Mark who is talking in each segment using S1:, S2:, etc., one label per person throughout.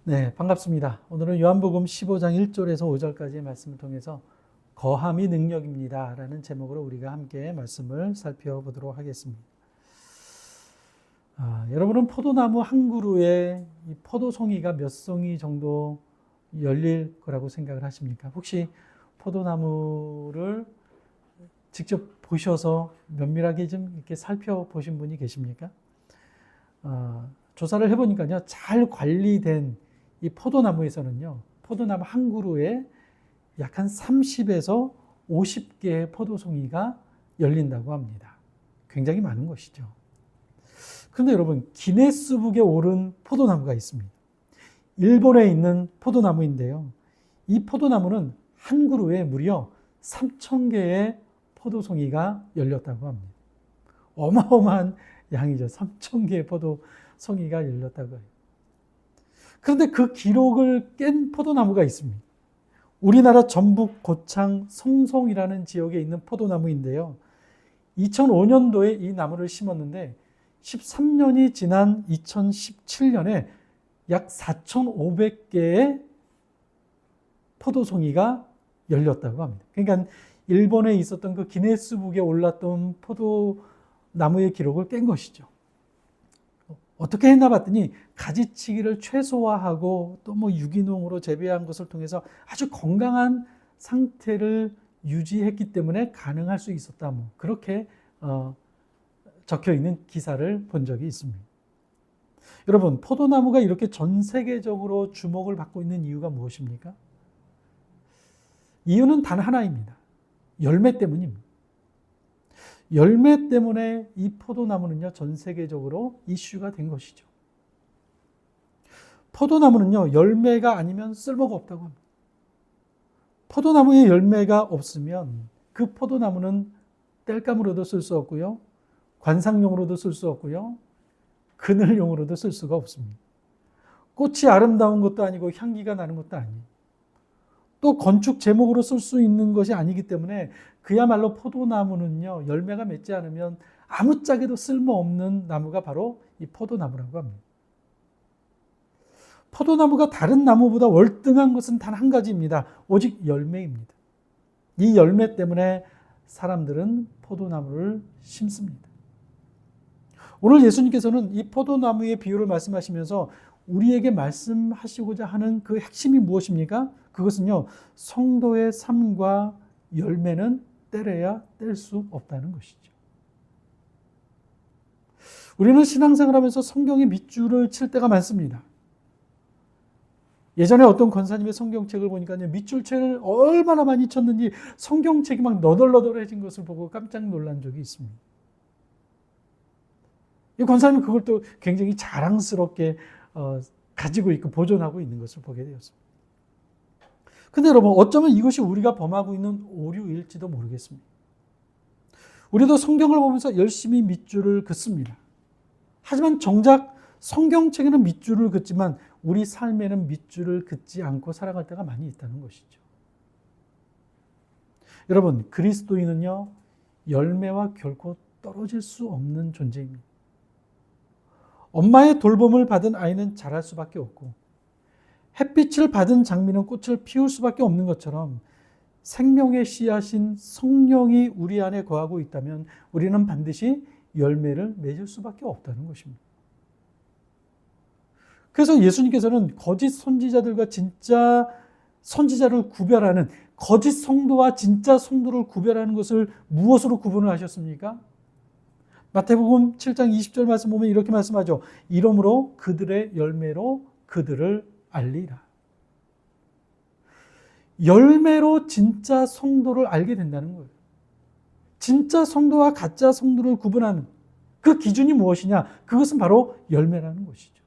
S1: 네, 반갑습니다. 오늘은 요한복음 15장 1절에서 5절까지의 말씀을 통해서 거함이 능력입니다 라는 제목으로 우리가 함께 말씀을 살펴보도록 하겠습니다. 여러분은 포도나무 한 그루에 이 포도송이가 몇 송이 정도 열릴 거라고 생각을 하십니까? 혹시 포도나무를 직접 보셔서 면밀하게 좀 이렇게 살펴보신 분이 계십니까? 조사를 해보니까요, 잘 관리된 이 포도나무에서는요, 포도나무 한 그루에 약 한 30에서 50개의 포도송이가 열린다고 합니다. 굉장히 많은 것이죠. 그런데 여러분, 기네스북에 오른 포도나무가 있습니다. 일본에 있는 포도나무인데요. 이 포도나무는 한 그루에 무려 3,000개의 포도송이가 열렸다고 합니다. 어마어마한 양이죠. 3,000개의 포도송이가 열렸다고 해요. 그런데 그 기록을 깬 포도나무가 있습니다. 우리나라 전북 고창 성송이라는 지역에 있는 포도나무인데요. 2005년도에 이 나무를 심었는데 13년이 지난 2017년에 약 4,500개의 포도송이가 열렸다고 합니다. 그러니까 일본에 있었던 그 기네스북에 올랐던 포도나무의 기록을 깬 것이죠. 어떻게 했나 봤더니 가지치기를 최소화하고 또 뭐 유기농으로 재배한 것을 통해서 아주 건강한 상태를 유지했기 때문에 가능할 수 있었다. 뭐 그렇게 적혀 있는 기사를 본 적이 있습니다. 여러분, 포도나무가 이렇게 전 세계적으로 주목을 받고 있는 이유가 무엇입니까? 이유는 단 하나입니다. 열매 때문입니다. 열매 때문에 이 포도나무는요, 전 세계적으로 이슈가 된 것이죠. 포도나무는요, 열매가 아니면 쓸모가 없다고 합니다. 포도나무에 열매가 없으면 그 포도나무는 땔감으로도 쓸 수 없고요, 관상용으로도 쓸 수 없고요, 그늘용으로도 쓸 수가 없습니다. 꽃이 아름다운 것도 아니고 향기가 나는 것도 아니에요. 또 건축 제목으로 쓸 수 있는 것이 아니기 때문에 그야말로 포도나무는요, 열매가 맺지 않으면 아무짝에도 쓸모없는 나무가 바로 이 포도나무라고 합니다. 포도나무가 다른 나무보다 월등한 것은 단 한 가지입니다. 오직 열매입니다. 이 열매 때문에 사람들은 포도나무를 심습니다. 오늘 예수님께서는 이 포도나무의 비유를 말씀하시면서 우리에게 말씀하시고자 하는 그 핵심이 무엇입니까? 그것은요, 성도의 삶과 열매는 떼려야 뗄 수 없다는 것이죠. 우리는 신앙생활 하면서 성경의 밑줄을 칠 때가 많습니다. 예전에 어떤 권사님의 성경책을 보니까요, 밑줄책을 얼마나 많이 쳤는지 성경책이 막 너덜너덜해진 것을 보고 깜짝 놀란 적이 있습니다. 이 권사님은 그걸 또 굉장히 자랑스럽게 가지고 있고 보존하고 있는 것을 보게 되었습니다. 근데 여러분, 어쩌면 이것이 우리가 범하고 있는 오류일지도 모르겠습니다. 우리도 성경을 보면서 열심히 밑줄을 긋습니다. 하지만 정작 성경책에는 밑줄을 긋지만 우리 삶에는 밑줄을 긋지 않고 살아갈 때가 많이 있다는 것이죠. 여러분, 그리스도인은요, 열매와 결코 떨어질 수 없는 존재입니다. 엄마의 돌봄을 받은 아이는 자랄 수밖에 없고, 햇빛을 받은 장미는 꽃을 피울 수밖에 없는 것처럼 생명의 씨앗인 성령이 우리 안에 거하고 있다면 우리는 반드시 열매를 맺을 수밖에 없다는 것입니다. 그래서 예수님께서는 거짓 선지자들과 진짜 선지자를 구별하는, 거짓 성도와 진짜 성도를 구별하는 것을 무엇으로 구분을 하셨습니까? 마태복음 7장 20절 말씀 보면 이렇게 말씀하죠. 이러므로 그들의 열매로 그들을 알리라. 열매로 진짜 성도를 알게 된다는 거예요. 진짜 성도와 가짜 성도를 구분하는 그 기준이 무엇이냐? 그것은 바로 열매라는 것이죠.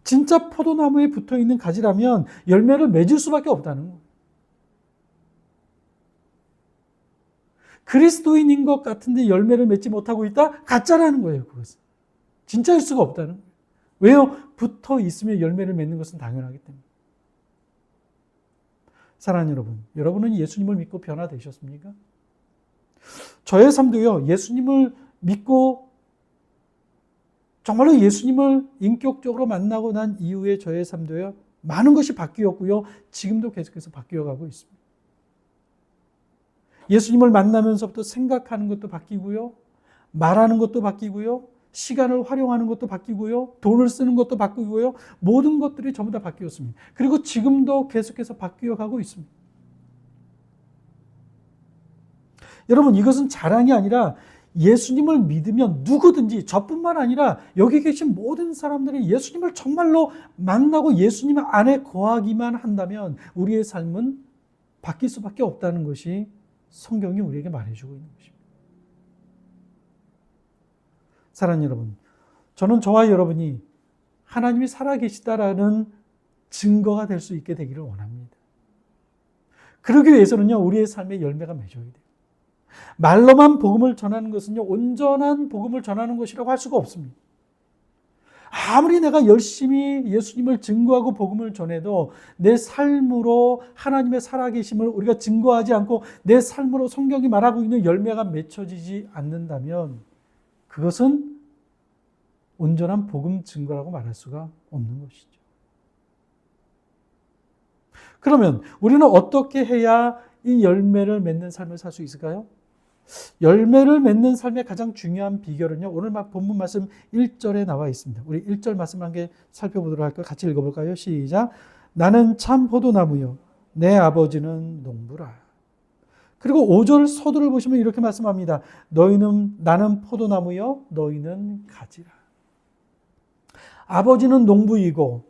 S1: 진짜 포도나무에 붙어있는 가지라면 열매를 맺을 수밖에 없다는 거예요. 그리스도인인 것 같은데 열매를 맺지 못하고 있다? 가짜라는 거예요. 그것은. 진짜일 수가 없다는 거예요. 왜요? 붙어 있으면 열매를 맺는 것은 당연하기 때문에. 사랑하는 여러분, 여러분은 예수님을 믿고 변화되셨습니까? 저의 삶도요, 예수님을 믿고 정말로 예수님을 인격적으로 만나고 난 이후에 저의 삶도요, 많은 것이 바뀌었고요. 지금도 계속해서 바뀌어가고 있습니다. 예수님을 만나면서부터 생각하는 것도 바뀌고요. 말하는 것도 바뀌고요. 시간을 활용하는 것도 바뀌고요. 돈을 쓰는 것도 바뀌고요. 모든 것들이 전부 다 바뀌었습니다. 그리고 지금도 계속해서 바뀌어가고 있습니다. 여러분, 이것은 자랑이 아니라 예수님을 믿으면 누구든지, 저뿐만 아니라 여기 계신 모든 사람들이 예수님을 정말로 만나고 예수님 안에 거하기만 한다면 우리의 삶은 바뀔 수밖에 없다는 것이 성경이 우리에게 말해주고 있는 것입니다. 사랑하는 여러분, 저는 저와 여러분이 하나님이 살아계시다라는 증거가 될 수 있게 되기를 원합니다. 그러기 위해서는요, 우리의 삶의 열매가 맺어야 돼요. 말로만 복음을 전하는 것은요, 온전한 복음을 전하는 것이라고 할 수가 없습니다. 아무리 내가 열심히 예수님을 증거하고 복음을 전해도 내 삶으로 하나님의 살아계심을 우리가 증거하지 않고 내 삶으로 성경이 말하고 있는 열매가 맺혀지지 않는다면 그것은 온전한 복음 증거라고 말할 수가 없는 것이죠. 그러면 우리는 어떻게 해야 이 열매를 맺는 삶을 살 수 있을까요? 열매를 맺는 삶의 가장 중요한 비결은요, 오늘 본문 말씀 1절에 나와 있습니다. 우리 1절 말씀 한 개 살펴보도록 할까요? 같이 읽어볼까요? 시작. 나는 참 포도나무요, 내 아버지는 농부라. 그리고 5절 서두를 보시면 이렇게 말씀합니다. 나는 포도나무요, 너희는 가지라. 아버지는 농부이고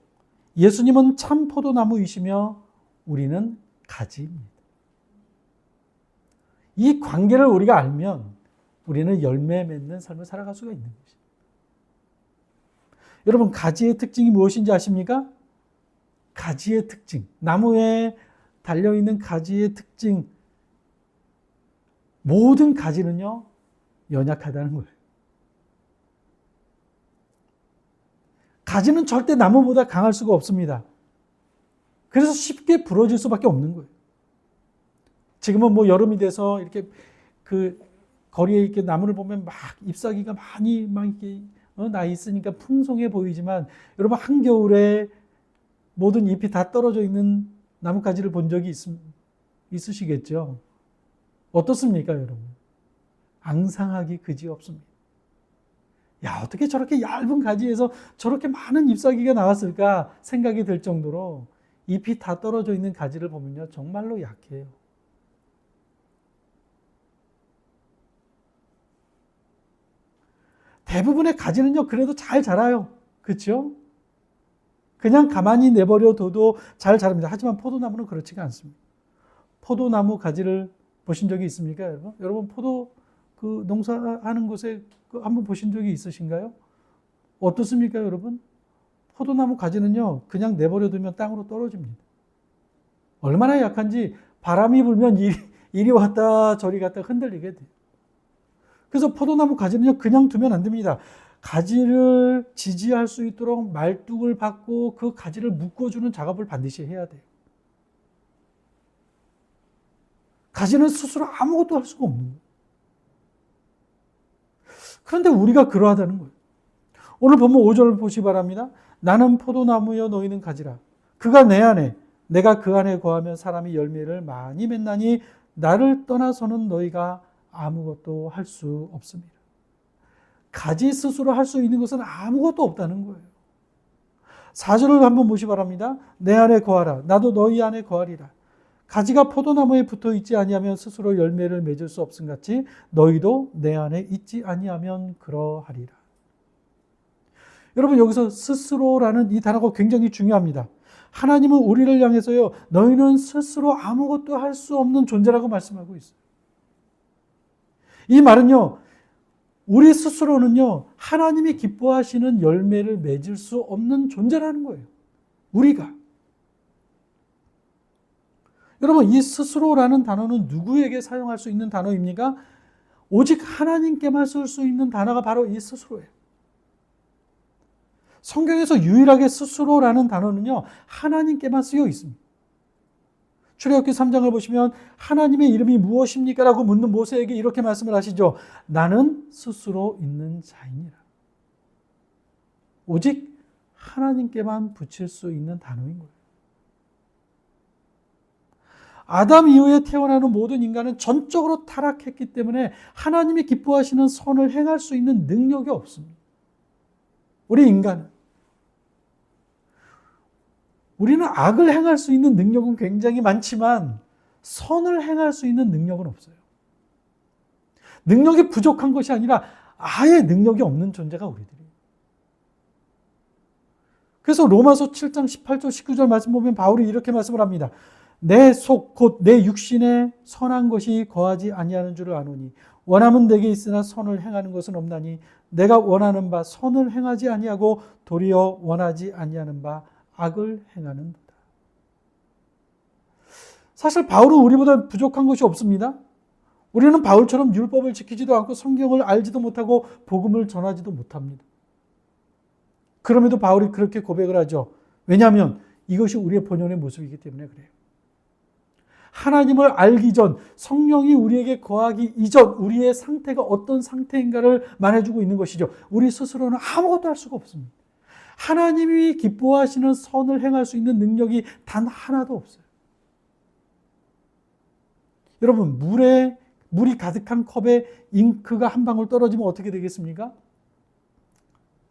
S1: 예수님은 참 포도나무이시며 우리는 가지입니다. 이 관계를 우리가 알면 우리는 열매 맺는 삶을 살아갈 수가 있는 것입니다. 여러분, 가지의 특징이 무엇인지 아십니까? 가지의 특징, 나무에 달려있는 가지의 특징, 모든 가지는요, 연약하다는 거예요. 가지는 절대 나무보다 강할 수가 없습니다. 그래서 쉽게 부러질 수밖에 없는 거예요. 지금은 뭐 여름이 돼서 이렇게 그 거리에 이렇게 나무를 보면 막 잎사귀가 많이 막 이렇게 나 있으니까 풍성해 보이지만 여러분, 한겨울에 모든 잎이 다 떨어져 있는 나뭇가지를 본 적이 있으시겠죠? 어떻습니까, 여러분? 앙상하기 그지없습니다. 야, 어떻게 저렇게 얇은 가지에서 저렇게 많은 잎사귀가 나왔을까 생각이 들 정도로 잎이 다 떨어져 있는 가지를 보면요, 정말로 약해요. 대부분의 가지는요, 그래도 잘 자라요. 그렇죠? 그냥 가만히 내버려둬도 잘 자랍니다. 하지만 포도나무는 그렇지가 않습니다. 포도나무 가지를 보신 적이 있습니까, 여러분? 여러분, 포도 그 농사하는 곳에 한번 보신 적이 있으신가요? 어떻습니까, 여러분? 포도나무 가지는요, 그냥 내버려두면 땅으로 떨어집니다. 얼마나 약한지 바람이 불면 이리 왔다 저리 갔다 흔들리게 돼요. 그래서 포도나무 가지는요, 그냥 두면 안 됩니다. 가지를 지지할 수 있도록 말뚝을 받고 그 가지를 묶어주는 작업을 반드시 해야 돼요. 가지는 스스로 아무것도 할 수가 없는 거예요. 그런데 우리가 그러하다는 거예요. 오늘 본문 5절을 보시기 바랍니다. 나는 포도나무여 너희는 가지라. 그가 내 안에, 내가 그 안에 거하면 사람이 열매를 많이 맺나니 나를 떠나서는 너희가 아무것도 할 수 없습니다. 가지 스스로 할 수 있는 것은 아무것도 없다는 거예요. 4절을 한번 보시기 바랍니다. 내 안에 거하라. 나도 너희 안에 거하리라. 가지가 포도나무에 붙어 있지 아니하면 스스로 열매를 맺을 수 없음 같이 너희도 내 안에 있지 아니하면 그러하리라. 여러분, 여기서 스스로라는 이 단어가 굉장히 중요합니다. 하나님은 우리를 향해서요, 너희는 스스로 아무것도 할 수 없는 존재라고 말씀하고 있어요. 이 말은요, 우리 스스로는요, 하나님이 기뻐하시는 열매를 맺을 수 없는 존재라는 거예요. 우리가. 여러분, 이 스스로라는 단어는 누구에게 사용할 수 있는 단어입니까? 오직 하나님께만 쓸 수 있는 단어가 바로 이 스스로예요. 성경에서 유일하게 스스로라는 단어는요, 하나님께만 쓰여 있습니다. 출애굽기 3장을 보시면 하나님의 이름이 무엇입니까? 라고 묻는 모세에게 이렇게 말씀을 하시죠. 나는 스스로 있는 자이니라. 오직 하나님께만 붙일 수 있는 단어인 거예요. 아담 이후에 태어나는 모든 인간은 전적으로 타락했기 때문에 하나님이 기뻐하시는 선을 행할 수 있는 능력이 없습니다. 우리 인간은. 우리는 악을 행할 수 있는 능력은 굉장히 많지만 선을 행할 수 있는 능력은 없어요. 능력이 부족한 것이 아니라 아예 능력이 없는 존재가 우리들이에요. 그래서 로마서 7장 18절 19절 말씀 보면 바울이 이렇게 말씀을 합니다. 내 속 곧 내 육신에 선한 것이 거하지 아니하는 줄을 아노니 원함은 내게 있으나 선을 행하는 것은 없나니 내가 원하는 바 선을 행하지 아니하고 도리어 원하지 아니하는 바 악을 행하는도다. 사실 바울은 우리보다 부족한 것이 없습니다. 우리는 바울처럼 율법을 지키지도 않고 성경을 알지도 못하고 복음을 전하지도 못합니다. 그럼에도 바울이 그렇게 고백을 하죠. 왜냐하면 이것이 우리의 본연의 모습이기 때문에 그래요. 하나님을 알기 전, 성령이 우리에게 거하기 이전 우리의 상태가 어떤 상태인가를 말해주고 있는 것이죠. 우리 스스로는 아무것도 할 수가 없습니다. 하나님이 기뻐하시는 선을 행할 수 있는 능력이 단 하나도 없어요. 여러분, 물이 가득한 컵에 잉크가 한 방울 떨어지면 어떻게 되겠습니까?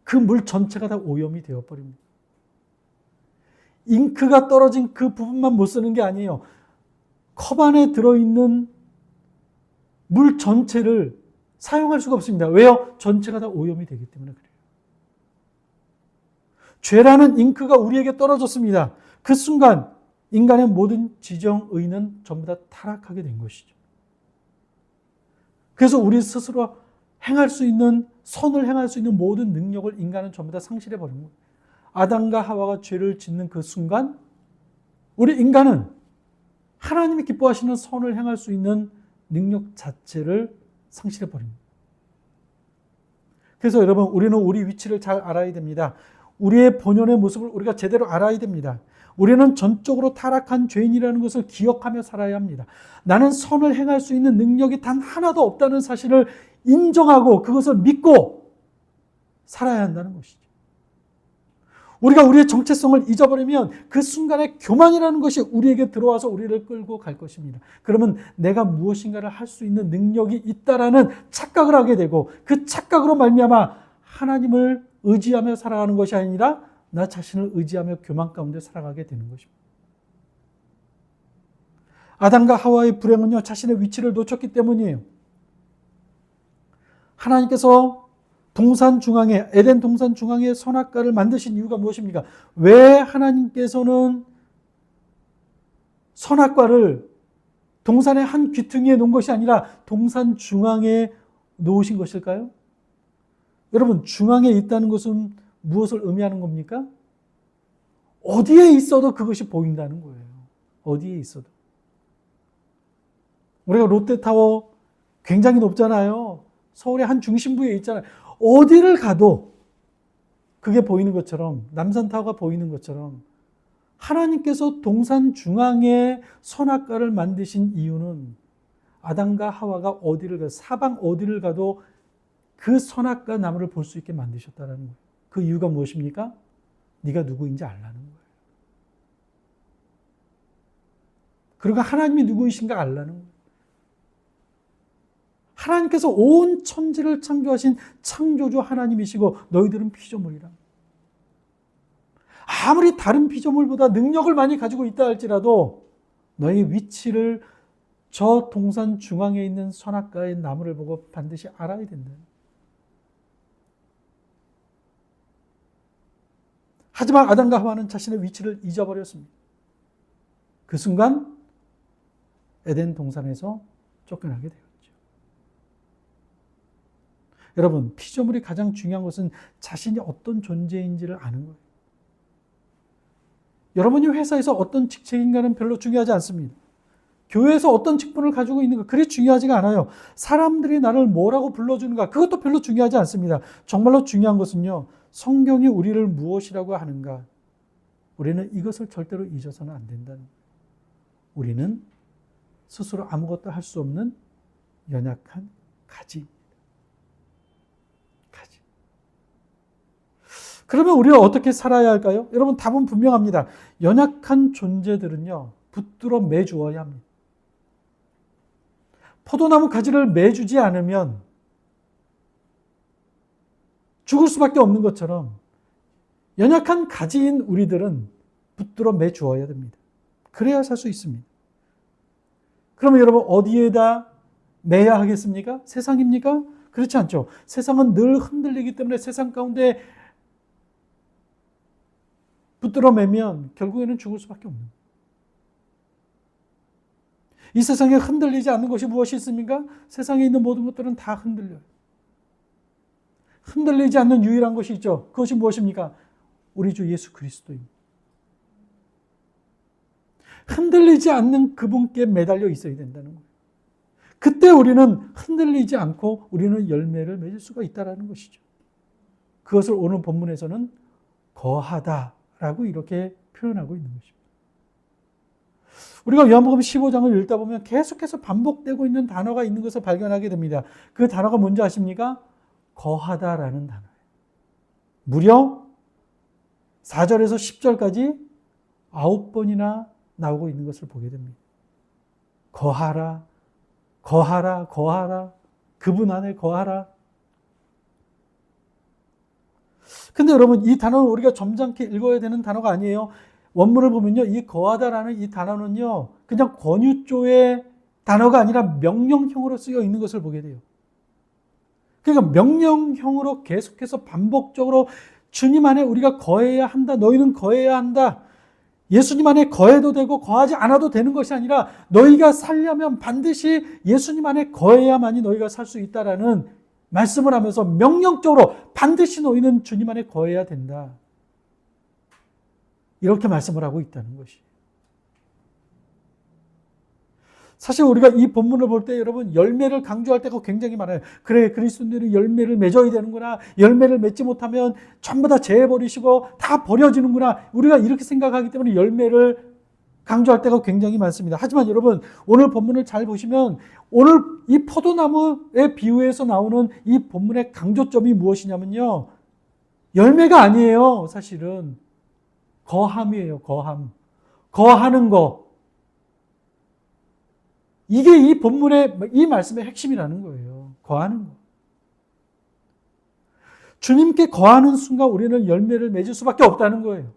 S1: 그 물 전체가 다 오염이 되어버립니다. 잉크가 떨어진 그 부분만 못 쓰는 게 아니에요. 컵 안에 들어있는 물 전체를 사용할 수가 없습니다. 왜요? 전체가 다 오염이 되기 때문에 그래요. 죄라는 잉크가 우리에게 떨어졌습니다. 그 순간 인간의 모든 지정의는 전부 다 타락하게 된 것이죠. 그래서 우리 스스로 행할 수 있는, 선을 행할 수 있는 모든 능력을 인간은 전부 다 상실해버린 거예요. 아담과 하와가 죄를 짓는 그 순간 우리 인간은 하나님이 기뻐하시는 선을 행할 수 있는 능력 자체를 상실해버립니다. 그래서 여러분, 우리는 우리 위치를 잘 알아야 됩니다. 우리의 본연의 모습을 우리가 제대로 알아야 됩니다. 우리는 전적으로 타락한 죄인이라는 것을 기억하며 살아야 합니다. 나는 선을 행할 수 있는 능력이 단 하나도 없다는 사실을 인정하고 그것을 믿고 살아야 한다는 것이죠. 우리가 우리의 정체성을 잊어버리면 그 순간에 교만이라는 것이 우리에게 들어와서 우리를 끌고 갈 것입니다. 그러면 내가 무엇인가를 할 수 있는 능력이 있다라는 착각을 하게 되고 그 착각으로 말미암아 하나님을 의지하며 살아가는 것이 아니라 나 자신을 의지하며 교만 가운데 살아가게 되는 것입니다. 아담과 하와의 불행은요, 자신의 위치를 놓쳤기 때문이에요. 하나님께서 동산 중앙에, 에덴 동산 중앙에 선악과를 만드신 이유가 무엇입니까? 왜 하나님께서는 선악과를 동산의 한 귀퉁이에 놓은 것이 아니라 동산 중앙에 놓으신 것일까요? 여러분, 중앙에 있다는 것은 무엇을 의미하는 겁니까? 어디에 있어도 그것이 보인다는 거예요. 어디에 있어도. 우리가 롯데타워 굉장히 높잖아요. 서울의 한 중심부에 있잖아요. 어디를 가도 그게 보이는 것처럼, 남산타워가 보이는 것처럼 하나님께서 동산 중앙에 선악과를 만드신 이유는 아담과 하와가 어디를 가도, 사방 어디를 가도 그 선악과 나무를 볼 수 있게 만드셨다는 거예요. 그 이유가 무엇입니까? 네가 누구인지 알라는 거예요. 그리고 하나님이 누구이신가 알라는 거예요. 하나님께서 온 천지를 창조하신 창조주 하나님이시고 너희들은 피조물이라. 아무리 다른 피조물보다 능력을 많이 가지고 있다 할지라도 너의 위치를 저 동산 중앙에 있는 선악과의 나무를 보고 반드시 알아야 된다. 하지만 아담과 하와는 자신의 위치를 잊어버렸습니다. 그 순간 에덴 동산에서 쫓겨나게 되었죠. 여러분, 피조물이 가장 중요한 것은 자신이 어떤 존재인지를 아는 거예요. 여러분이 회사에서 어떤 직책인가는 별로 중요하지 않습니다. 교회에서 어떤 직분을 가지고 있는가 그리 중요하지가 않아요. 사람들이 나를 뭐라고 불러주는가 그것도 별로 중요하지 않습니다. 정말로 중요한 것은요, 성경이 우리를 무엇이라고 하는가, 우리는 이것을 절대로 잊어서는 안 된다는 거예요. 우리는 스스로 아무것도 할 수 없는 연약한 가지입니다. 가지. 그러면 우리가 어떻게 살아야 할까요? 여러분 답은 분명합니다. 연약한 존재들은요, 붙들어 매주어야 합니다. 포도나무 가지를 매주지 않으면 죽을 수밖에 없는 것처럼 연약한 가지인 우리들은 붙들어 매주어야 됩니다. 그래야 살 수 있습니다. 그러면 여러분 어디에다 매야 하겠습니까? 세상입니까? 그렇지 않죠. 세상은 늘 흔들리기 때문에 세상 가운데 붙들어 매면 결국에는 죽을 수밖에 없는 거예요. 이 세상에 흔들리지 않는 것이 무엇이 있습니까? 세상에 있는 모든 것들은 다 흔들려요. 흔들리지 않는 유일한 것이 있죠. 그것이 무엇입니까? 우리 주 예수 그리스도입니다. 흔들리지 않는 그분께 매달려 있어야 된다는 거예요. 그때 우리는 흔들리지 않고 우리는 열매를 맺을 수가 있다는 것이죠. 그것을 오늘 본문에서는 거하다라고 이렇게 표현하고 있는 것입니다. 우리가 요한복음 15장을 읽다 보면 계속해서 반복되고 있는 단어가 있는 것을 발견하게 됩니다. 그 단어가 뭔지 아십니까? 거하다라는 단어예요. 무려 4절에서 10절까지 9번이나 나오고 있는 것을 보게 됩니다. 거하라, 거하라, 거하라, 그분 안에 거하라. 근데 여러분, 이 단어는 우리가 점잖게 읽어야 되는 단어가 아니에요. 원문을 보면요, 이 거하다라는 이 단어는요, 그냥 권유조의 단어가 아니라 명령형으로 쓰여 있는 것을 보게 돼요. 그러니까 명령형으로 계속해서 반복적으로 주님 안에 우리가 거해야 한다. 너희는 거해야 한다. 예수님 안에 거해도 되고 거하지 않아도 되는 것이 아니라 너희가 살려면 반드시 예수님 안에 거해야만이 너희가 살 수 있다라는 말씀을 하면서 명령적으로 반드시 너희는 주님 안에 거해야 된다. 이렇게 말씀을 하고 있다는 것이. 사실 우리가 이 본문을 볼 때 여러분 열매를 강조할 때가 굉장히 많아요. 그래, 그리스도인들이 열매를 맺어야 되는구나. 열매를 맺지 못하면 전부 다 재해버리시고 다 버려지는구나. 우리가 이렇게 생각하기 때문에 열매를 강조할 때가 굉장히 많습니다. 하지만 여러분 오늘 본문을 잘 보시면 오늘 이 포도나무의 비유에서 나오는 이 본문의 강조점이 무엇이냐면요. 열매가 아니에요. 사실은 거함이에요. 거함. 거하는 거. 이게 이 본문의 이 말씀의 핵심이라는 거예요. 거하는 거. 주님께 거하는 순간 우리는 열매를 맺을 수밖에 없다는 거예요.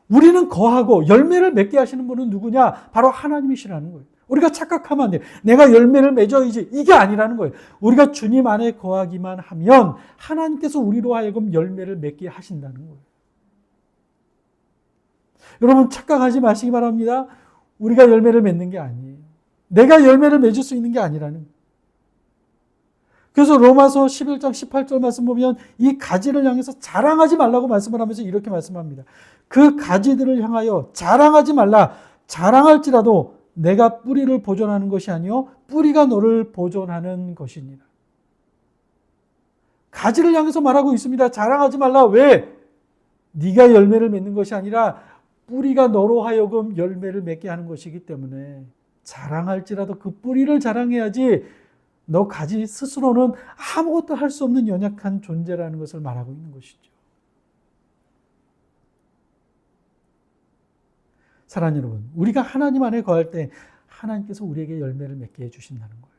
S1: 우리는 거하고 열매를 맺게 하시는 분은 누구냐? 바로 하나님이시라는 거예요. 우리가 착각하면 안 돼요. 내가 열매를 맺어야지. 이게 아니라는 거예요. 우리가 주님 안에 거하기만 하면 하나님께서 우리로 하여금 열매를 맺게 하신다는 거예요. 여러분 착각하지 마시기 바랍니다. 우리가 열매를 맺는 게 아니에요. 내가 열매를 맺을 수 있는 게 아니라는 거예요. 그래서 로마서 11장 18절 말씀 보면 이 가지를 향해서 자랑하지 말라고 말씀을 하면서 이렇게 말씀합니다. 그 가지들을 향하여 자랑하지 말라. 자랑할지라도 내가 뿌리를 보존하는 것이 아니요 뿌리가 너를 보존하는 것이니라. 가지를 향해서 말하고 있습니다. 자랑하지 말라. 왜? 네가 열매를 맺는 것이 아니라 뿌리가 너로 하여금 열매를 맺게 하는 것이기 때문에 자랑할지라도 그 뿌리를 자랑해야지 너 가지 스스로는 아무것도 할 수 없는 연약한 존재라는 것을 말하고 있는 것이죠. 사랑하는 여러분, 우리가 하나님 안에 거할 때 하나님께서 우리에게 열매를 맺게 해주신다는 거예요.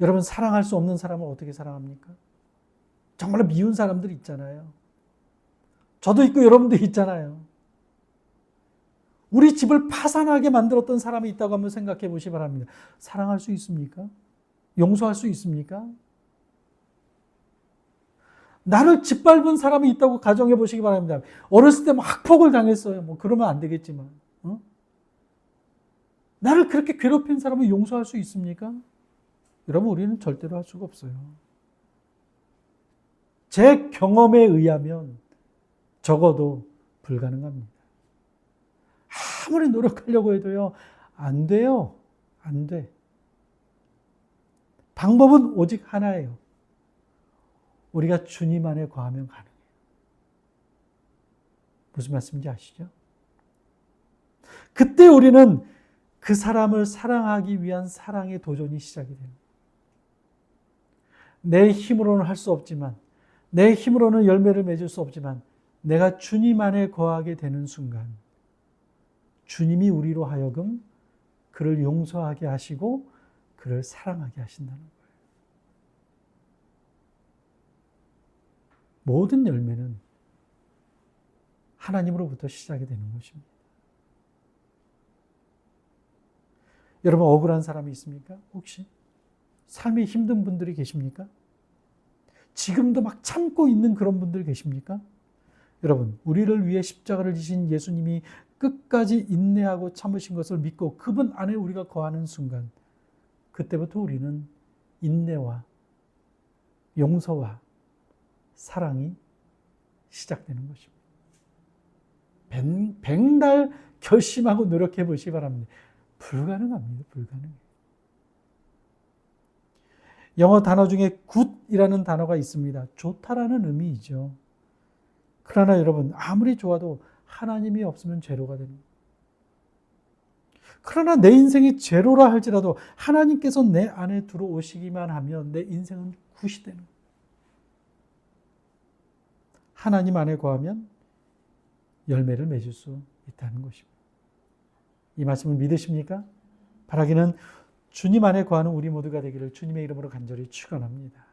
S1: 여러분 사랑할 수 없는 사람을 어떻게 사랑합니까? 정말로 미운 사람들 있잖아요. 저도 있고 여러분도 있잖아요. 우리 집을 파산하게 만들었던 사람이 있다고 한번 생각해 보시기 바랍니다. 사랑할 수 있습니까? 용서할 수 있습니까? 나를 짓밟은 사람이 있다고 가정해 보시기 바랍니다. 어렸을 때 막 학폭을 당했어요. 뭐 그러면 안 되겠지만. 나를 그렇게 괴롭힌 사람을 용서할 수 있습니까? 여러분 우리는 절대로 할 수가 없어요. 제 경험에 의하면 적어도 불가능합니다. 아무리 노력하려고 해도요. 안 돼요. 안 돼. 방법은 오직 하나예요. 우리가 주님 안에 거하면 가능해요. 무슨 말씀인지 아시죠? 그때 우리는 그 사람을 사랑하기 위한 사랑의 도전이 시작이 됩니다. 내 힘으로는 할 수 없지만, 내 힘으로는 열매를 맺을 수 없지만 내가 주님 안에 거하게 되는 순간 주님이 우리로 하여금 그를 용서하게 하시고 그를 사랑하게 하신다는 거예요. 모든 열매는 하나님으로부터 시작이 되는 것입니다. 여러분, 억울한 사람이 있습니까? 혹시? 삶이 힘든 분들이 계십니까? 지금도 막 참고 있는 그런 분들 계십니까? 여러분, 우리를 위해 십자가를 지신 예수님이 끝까지 인내하고 참으신 것을 믿고 그분 안에 우리가 거하는 순간, 그때부터 우리는 인내와 용서와 사랑이 시작되는 것입니다. 백날 결심하고 노력해 보시기 바랍니다. 불가능합니다. 불가능해요. 영어 단어 중에 good이라는 단어가 있습니다. 좋다라는 의미이죠. 그러나 여러분, 아무리 좋아도 하나님이 없으면 죄로가 되는 거예요. 그러나 내 인생이 죄로라 할지라도 하나님께서 내 안에 들어오시기만 하면 내 인생은 굿이 되는 거예요. 하나님 안에 거하면 열매를 맺을 수 있다는 것입니다. 이 말씀을 믿으십니까? 바라기는 주님 안에 거하는 우리 모두가 되기를 주님의 이름으로 간절히 축원합니다.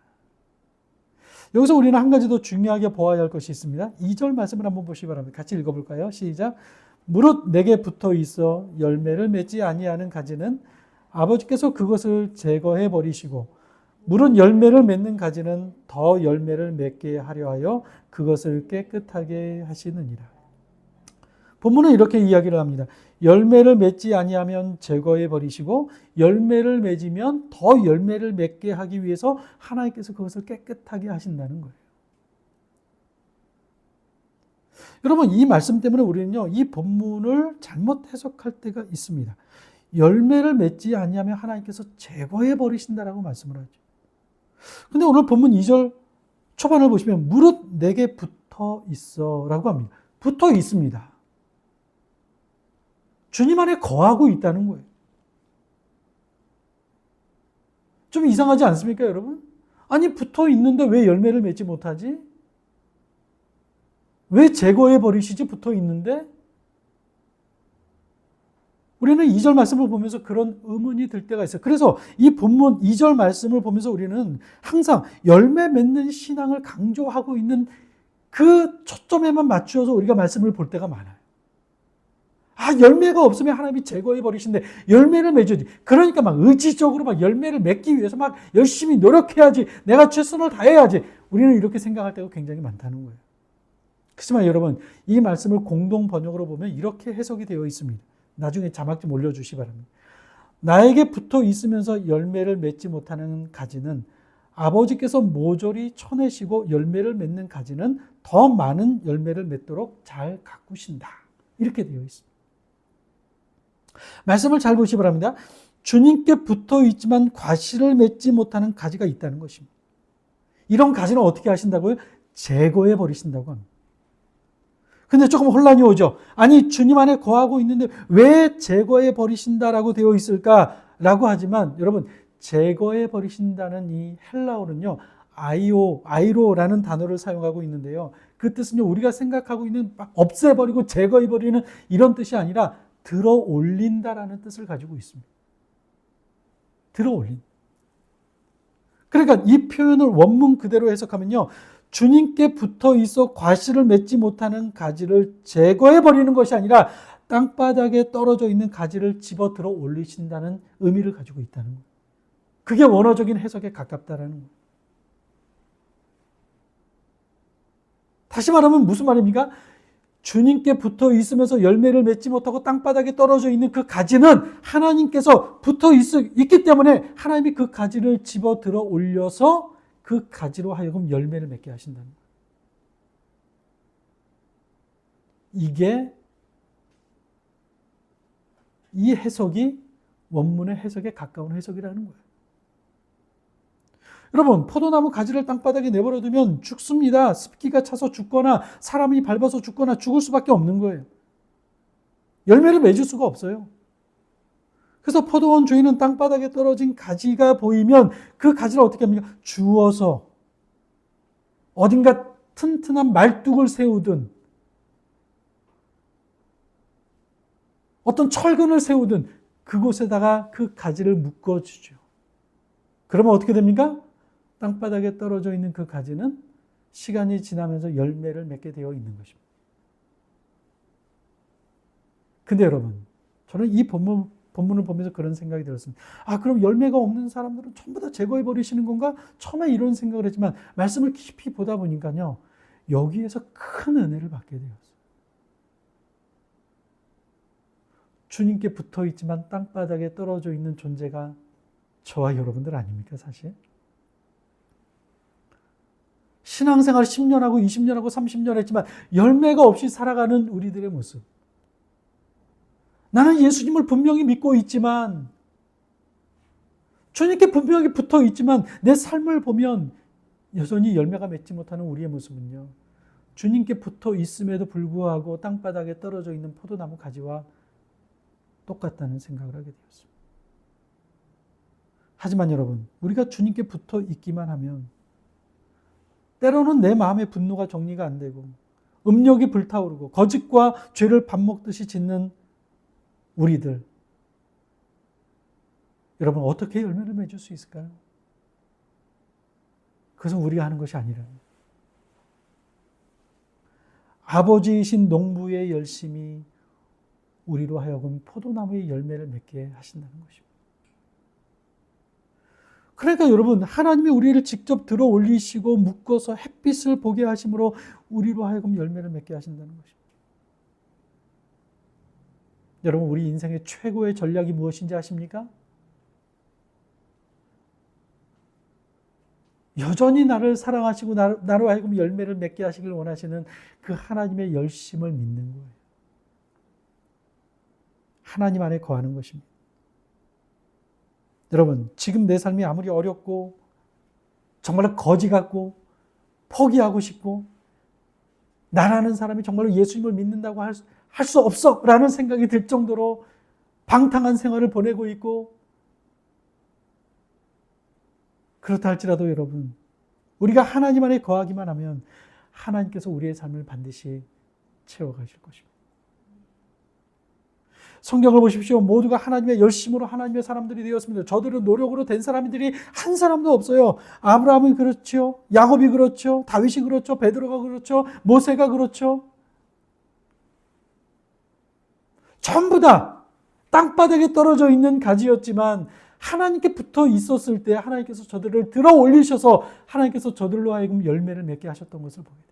S1: 여기서 우리는 한 가지 더 중요하게 보아야 할 것이 있습니다. 2절 말씀을 한번 보시기 바랍니다. 같이 읽어볼까요? 시작. 무릇 내게 붙어 있어 열매를 맺지 아니하는 가지는 아버지께서 그것을 제거해 버리시고 무릇 열매를 맺는 가지는 더 열매를 맺게 하려 하여 그것을 깨끗하게 하시느니라. 본문은 이렇게 이야기를 합니다. 열매를 맺지 아니하면 제거해 버리시고 열매를 맺으면 더 열매를 맺게 하기 위해서 하나님께서 그것을 깨끗하게 하신다는 거예요. 여러분, 이 말씀 때문에 우리는요, 이 본문을 잘못 해석할 때가 있습니다. 열매를 맺지 아니하면 하나님께서 제거해 버리신다라고 말씀을 하죠. 근데 오늘 본문 2절 초반을 보시면 무릇 내게 붙어 있어 라고 합니다. 붙어 있습니다. 주님 안에 거하고 있다는 거예요. 좀 이상하지 않습니까, 여러분? 아니, 붙어 있는데 왜 열매를 맺지 못하지? 왜 제거해 버리시지? 붙어 있는데? 우리는 2절 말씀을 보면서 그런 의문이 들 때가 있어요. 그래서 이 본문 2절 말씀을 보면서 우리는 항상 열매 맺는 신앙을 강조하고 있는 그 초점에만 맞추어서 우리가 말씀을 볼 때가 많아요. 아, 열매가 없으면 하나님이 제거해 버리신데 열매를 맺어야지. 그러니까 막 의지적으로 막 열매를 맺기 위해서 막 열심히 노력해야지. 내가 최선을 다해야지. 우리는 이렇게 생각할 때가 굉장히 많다는 거예요. 그렇지만 여러분, 이 말씀을 공동 번역으로 보면 이렇게 해석이 되어 있습니다. 나중에 자막 좀 올려주시기 바랍니다. 나에게 붙어 있으면서 열매를 맺지 못하는 가지는 아버지께서 모조리 쳐내시고 열매를 맺는 가지는 더 많은 열매를 맺도록 잘 가꾸신다. 이렇게 되어 있습니다. 말씀을 잘 보시기 바랍니다. 주님께 붙어 있지만 과실을 맺지 못하는 가지가 있다는 것입니다. 이런 가지는 어떻게 하신다고요? 제거해 버리신다고 합니다. 근데 조금 혼란이 오죠. 아니, 주님 안에 거하고 있는데 왜 제거해 버리신다라고 되어 있을까라고 하지만 여러분, 제거해 버리신다는 이 헬라어는요, 아이로라는 단어를 사용하고 있는데요. 그 뜻은요, 우리가 생각하고 있는 막 없애버리고 제거해버리는 이런 뜻이 아니라 들어 올린다라는 뜻을 가지고 있습니다. 들어 올린. 그러니까 이 표현을 원문 그대로 해석하면요, 주님께 붙어 있어 과실을 맺지 못하는 가지를 제거해버리는 것이 아니라 땅바닥에 떨어져 있는 가지를 집어 들어 올리신다는 의미를 가지고 있다는 거예요. 그게 원어적인 해석에 가깝다라는 거예요. 다시 말하면 무슨 말입니까? 주님께 붙어 있으면서 열매를 맺지 못하고 땅바닥에 떨어져 있는 그 가지는 하나님께서 붙어 있기 때문에 하나님이 그 가지를 집어 들어 올려서 그 가지로 하여금 열매를 맺게 하신다는 거예요. 이게 이 해석이 원문의 해석에 가까운 해석이라는 거예요. 여러분, 포도나무 가지를 땅바닥에 내버려두면 죽습니다. 습기가 차서 죽거나 사람이 밟아서 죽거나 죽을 수밖에 없는 거예요. 열매를 맺을 수가 없어요. 그래서 포도원 주인은 땅바닥에 떨어진 가지가 보이면 그 가지를 어떻게 합니까? 주워서 어딘가 튼튼한 말뚝을 세우든 어떤 철근을 세우든 그곳에다가 그 가지를 묶어주죠. 그러면 어떻게 됩니까? 땅바닥에 떨어져 있는 그 가지는 시간이 지나면서 열매를 맺게 되어 있는 것입니다. 근데 여러분, 저는 이 본문을 보면서 그런 생각이 들었습니다. 그럼 열매가 없는 사람들은 전부 다 제거해 버리시는 건가? 처음에 이런 생각을 했지만 말씀을 깊이 보다 보니까요. 여기에서 큰 은혜를 받게 되었어요. 주님께 붙어 있지만 땅바닥에 떨어져 있는 존재가 저와 여러분들 아닙니까, 사실? 신앙생활 10년하고 20년하고 30년 했지만 열매가 없이 살아가는 우리들의 모습. 나는 예수님을 분명히 믿고 있지만, 주님께 분명히 붙어 있지만 내 삶을 보면 여전히 열매가 맺지 못하는 우리의 모습은요. 주님께 붙어 있음에도 불구하고 땅바닥에 떨어져 있는 포도나무 가지와 똑같다는 생각을 하게 되었습니다. 하지만 여러분, 우리가 주님께 붙어 있기만 하면 때로는 내 마음의 분노가 정리가 안 되고 음욕이 불타오르고 거짓과 죄를 밥 먹듯이 짓는 우리들, 여러분 어떻게 열매를 맺을 수 있을까요? 그것은 우리가 하는 것이 아니라 아버지이신 농부의 열심이 우리로 하여금 포도나무의 열매를 맺게 하신다는 것입니다. 그러니까 여러분, 하나님이 우리를 직접 들어 올리시고 묶어서 햇빛을 보게 하심으로 우리로 하여금 열매를 맺게 하신다는 것입니다. 여러분, 우리 인생의 최고의 전략이 무엇인지 아십니까? 여전히 나를 사랑하시고 나로 하여금 열매를 맺게 하시길 원하시는 그 하나님의 열심을 믿는 거예요. 하나님 안에 거하는 것입니다. 여러분, 지금 내 삶이 아무리 어렵고 정말로 거지 같고 포기하고 싶고 나라는 사람이 정말로 예수님을 믿는다고 할 수 없어 라는 생각이 들 정도로 방탕한 생활을 보내고 있고, 그렇다 할지라도 여러분, 우리가 하나님 안에 거하기만 하면 하나님께서 우리의 삶을 반드시 채워가실 것입니다. 성경을 보십시오. 모두가 하나님의 열심으로 하나님의 사람들이 되었습니다. 저들은 노력으로 된 사람들이 한 사람도 없어요. 아브라함이 그렇죠. 야곱이 그렇죠. 다윗이 그렇죠. 베드로가 그렇죠. 모세가 그렇죠. 전부 다 땅바닥에 떨어져 있는 가지였지만 하나님께 붙어 있었을 때 하나님께서 저들을 들어 올리셔서 하나님께서 저들로 하여금 열매를 맺게 하셨던 것을 보게 돼요.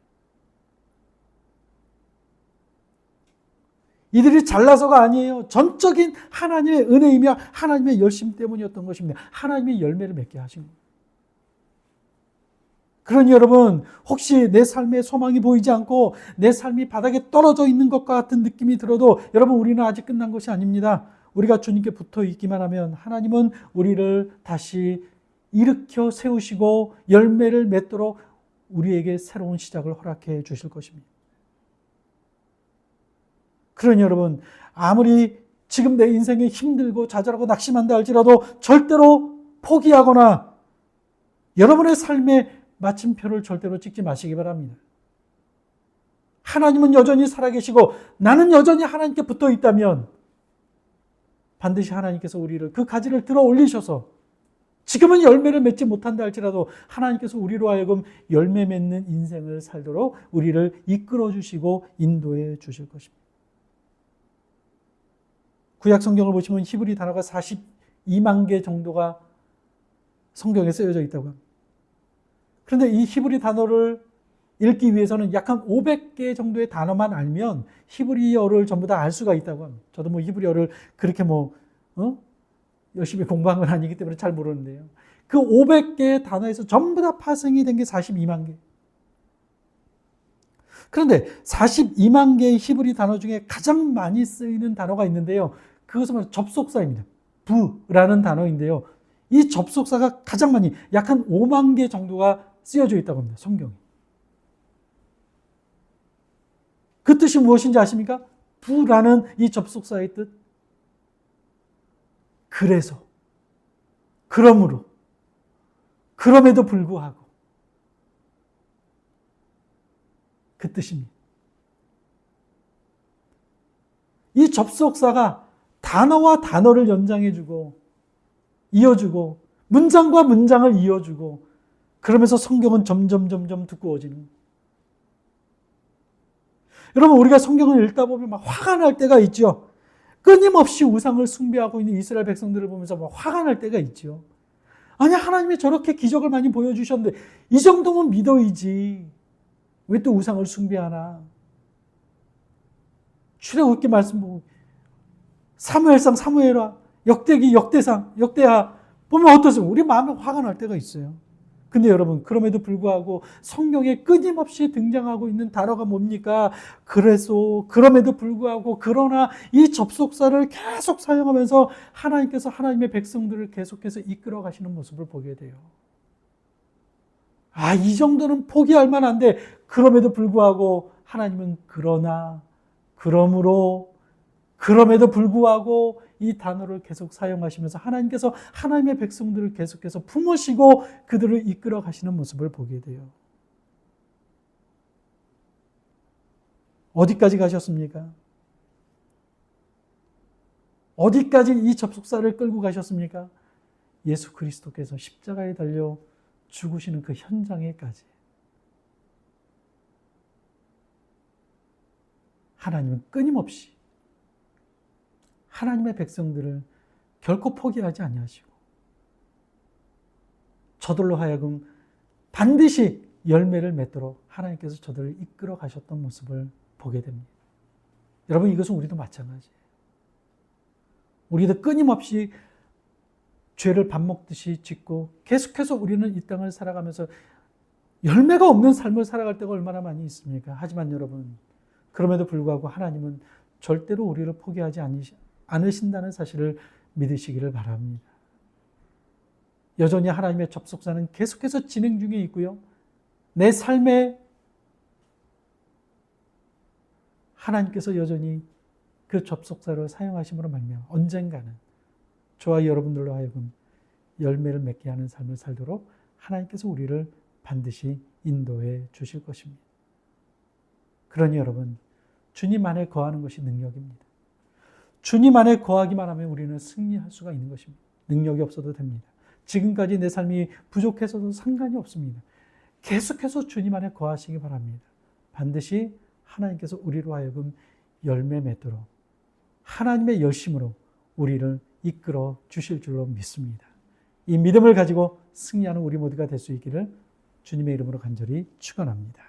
S1: 이들이 잘나서가 아니에요. 전적인 하나님의 은혜이며 하나님의 열심 때문이었던 것입니다. 하나님의 열매를 맺게 하신 거예요. 그러니 여러분, 혹시 내 삶에 소망이 보이지 않고 내 삶이 바닥에 떨어져 있는 것과 같은 느낌이 들어도 여러분, 우리는 아직 끝난 것이 아닙니다. 우리가 주님께 붙어 있기만 하면 하나님은 우리를 다시 일으켜 세우시고 열매를 맺도록 우리에게 새로운 시작을 허락해 주실 것입니다. 그러니 여러분, 아무리 지금 내 인생이 힘들고 좌절하고 낙심한다 할지라도 절대로 포기하거나 여러분의 삶의 마침표를 절대로 찍지 마시기 바랍니다. 하나님은 여전히 살아계시고 나는 여전히 하나님께 붙어 있다면 반드시 하나님께서 우리를 그 가지를 들어 올리셔서 지금은 열매를 맺지 못한다 할지라도 하나님께서 우리로 하여금 열매 맺는 인생을 살도록 우리를 이끌어 주시고 인도해 주실 것입니다. 구약 성경을 보시면 히브리 단어가 42만 개 정도가 성경에 쓰여져 있다고 합니다. 그런데 이 히브리 단어를 읽기 위해서는 약 한 500개 정도의 단어만 알면 히브리어를 전부 다 알 수가 있다고 합니다. 저도 뭐 히브리어를 그렇게 열심히 공부한 건 아니기 때문에 잘 모르는데요. 그 500개의 단어에서 전부 다 파생이 된 게 42만 개. 그런데 42만 개의 히브리 단어 중에 가장 많이 쓰이는 단어가 있는데요. 그것은 바로 접속사입니다. 부라는 단어인데요. 이 접속사가 가장 많이, 약 한 5만 개 정도가 쓰여져 있다고 합니다. 성경에. 그 뜻이 무엇인지 아십니까? 부라는 이 접속사의 뜻. 그래서, 그러므로, 그럼에도 불구하고 그 뜻입니다. 이 접속사가 단어와 단어를 연장해주고 이어주고 문장과 문장을 이어주고 그러면서 성경은 점점 두꺼워지는 거예요. 여러분, 우리가 성경을 읽다 보면 막 화가 날 때가 있죠. 끊임없이 우상을 숭배하고 있는 이스라엘 백성들을 보면서 막 화가 날 때가 있죠. 아니, 하나님이 저렇게 기적을 많이 보여주셨는데 이 정도면 믿어야지. 왜 또 우상을 숭배하나? 출애굽기 말씀 보고 사무엘상, 사무엘하, 역대기, 역대상, 역대하 보면 어떠세요? 우리 마음에 화가 날 때가 있어요. 근데 여러분, 그럼에도 불구하고 성경에 끊임없이 등장하고 있는 단어가 뭡니까? 그래서, 그럼에도 불구하고, 그러나 이 접속사를 계속 사용하면서 하나님께서 하나님의 백성들을 계속해서 이끌어 가시는 모습을 보게 돼요. 아, 이 정도는 포기할 만한데, 그럼에도 불구하고 하나님은 그러나, 그러므로, 그럼에도 불구하고 이 단어를 계속 사용하시면서 하나님께서 하나님의 백성들을 계속해서 품으시고 그들을 이끌어 가시는 모습을 보게 돼요. 어디까지 가셨습니까? 어디까지 이 접속사를 끌고 가셨습니까? 예수 그리스도께서 십자가에 달려 죽으시는 그 현장에까지. 하나님은 끊임없이 하나님의 백성들을 결코 포기하지 아니하시고 저들로 하여금 반드시 열매를 맺도록 하나님께서 저들을 이끌어 가셨던 모습을 보게 됩니다. 여러분, 이것은 우리도 마찬가지예요. 우리도 끊임없이 죄를 밥 먹듯이 짓고 계속해서 우리는 이 땅을 살아가면서 열매가 없는 삶을 살아갈 때가 얼마나 많이 있습니까? 하지만 여러분, 그럼에도 불구하고 하나님은 절대로 우리를 포기하지 않으신다는 사실을 믿으시기를 바랍니다. 여전히 하나님의 접속사는 계속해서 진행 중에 있고요. 내 삶에 하나님께서 여전히 그 접속사를 사용하심으로 말미암아 언젠가는 저와 여러분들로 하여금 열매를 맺게 하는 삶을 살도록 하나님께서 우리를 반드시 인도해 주실 것입니다. 그러니 여러분, 주님 안에 거하는 것이 능력입니다. 주님 안에 거하기만 하면 우리는 승리할 수가 있는 것입니다. 능력이 없어도 됩니다. 지금까지 내 삶이 부족해서도 상관이 없습니다. 계속해서 주님 안에 거하시기 바랍니다. 반드시 하나님께서 우리로 하여금 열매 맺도록 하나님의 열심으로 우리를 이끌어 주실 줄로 믿습니다. 이 믿음을 가지고 승리하는 우리 모두가 될 수 있기를 주님의 이름으로 간절히 축원합니다.